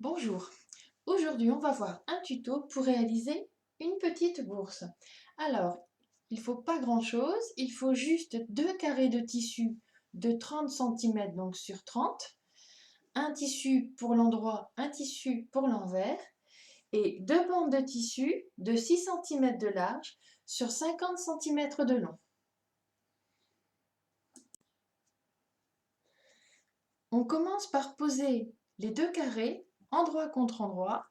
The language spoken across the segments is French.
Bonjour, aujourd'hui on va voir un tuto pour réaliser une petite bourse. Alors, il ne faut pas grand chose, il faut juste deux carrés de tissu de 30 cm donc sur 30, un tissu pour l'endroit, un tissu pour l'envers et deux bandes de tissu de 6 cm de large sur 50 cm de long. On commence par poser les deux carrés endroit contre endroit.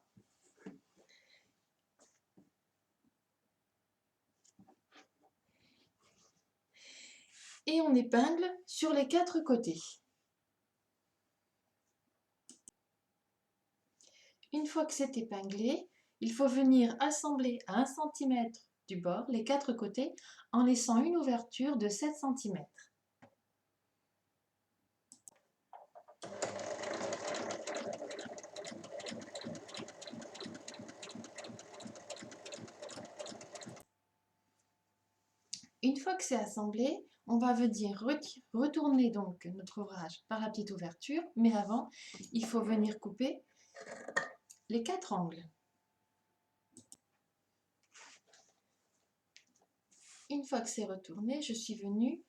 Et on épingle sur les quatre côtés. Une fois que c'est épinglé, il faut venir assembler à 1 cm du bord les quatre côtés en laissant une ouverture de 7 cm. Une fois que c'est assemblé, on va venir retourner donc notre ouvrage par la petite ouverture, mais avant, il faut venir couper les quatre angles. Une fois que c'est retourné, je suis venue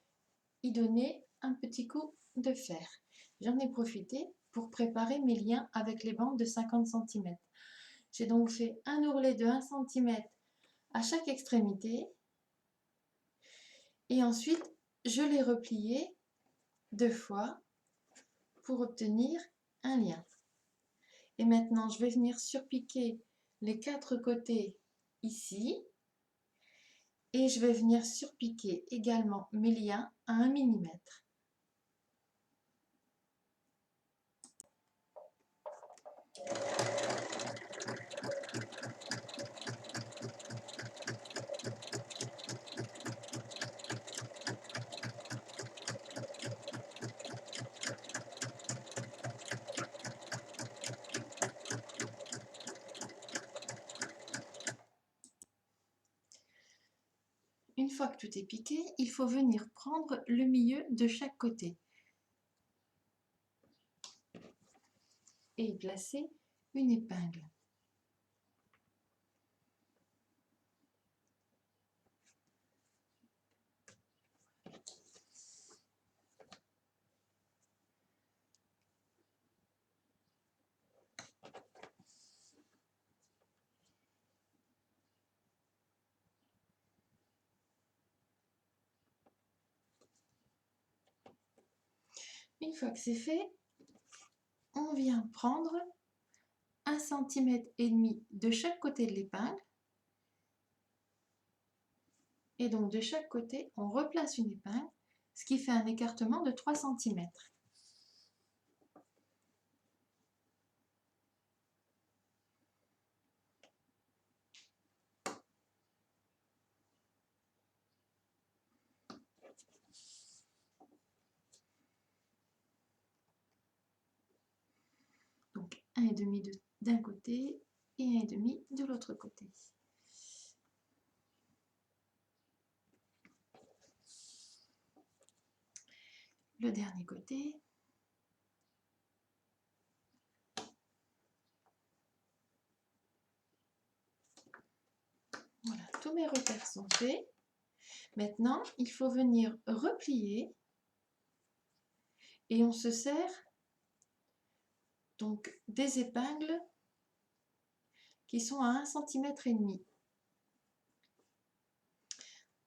y donner un petit coup de fer. J'en ai profité pour préparer mes liens avec les bandes de 50 cm. J'ai donc fait un ourlet de 1 cm à chaque extrémité et ensuite je l'ai replié deux fois pour obtenir un lien. Et maintenant je vais venir surpiquer les quatre côtés ici et je vais venir surpiquer également mes liens à 1 mm. Une fois que tout est piqué, il faut venir prendre le milieu de chaque côté et y placer une épingle. Une fois que c'est fait, on vient prendre 1 cm et demi de chaque côté de l'épingle et donc de chaque côté on replace une épingle, ce qui fait un écartement de 3 cm. Donc 1,5 d'un côté et 1,5 de l'autre côté. Le dernier côté. Voilà, tous mes repères sont faits. Maintenant, il faut venir replier et on se sert donc des épingles qui sont à 1,5 cm.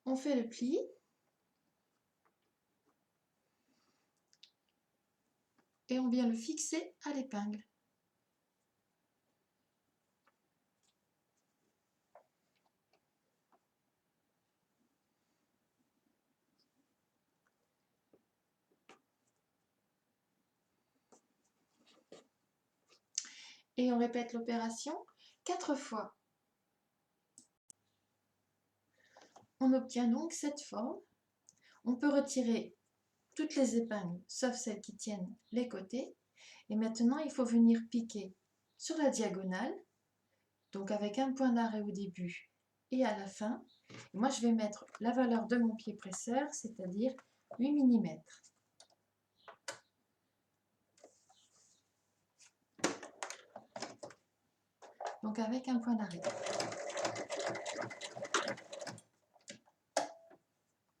On fait le pli et on vient le fixer à l'épingle. Et on répète l'opération 4 fois. On obtient donc cette forme. On peut retirer toutes les épingles sauf celles qui tiennent les côtés. Et maintenant, il faut venir piquer sur la diagonale, donc avec un point d'arrêt au début et à la fin. Et moi, je vais mettre la valeur de mon pied presseur, c'est-à-dire 8 mm. donc avec un point d'arrêt.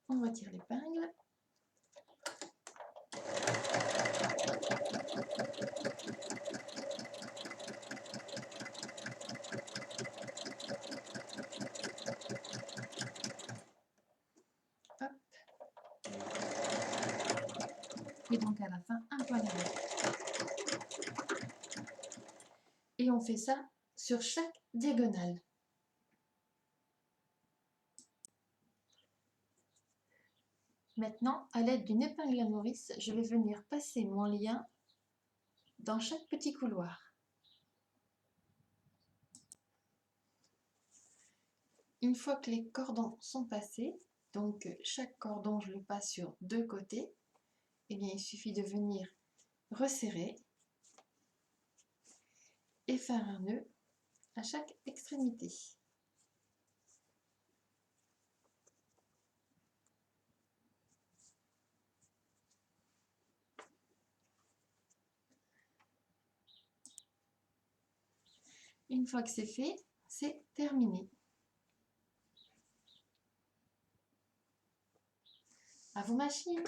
On retire l'épingle. Hop. Et donc à la fin, un point d'arrêt. Et on fait ça sur chaque diagonale. Maintenant, à l'aide d'une épingle à nourrice, je vais venir passer mon lien dans chaque petit couloir. Une fois que les cordons sont passés, donc chaque cordon je le passe sur 2 côtés, et bien il suffit de venir resserrer et faire un nœud à chaque extrémité. Une fois que c'est fait, c'est terminé. À vos machines!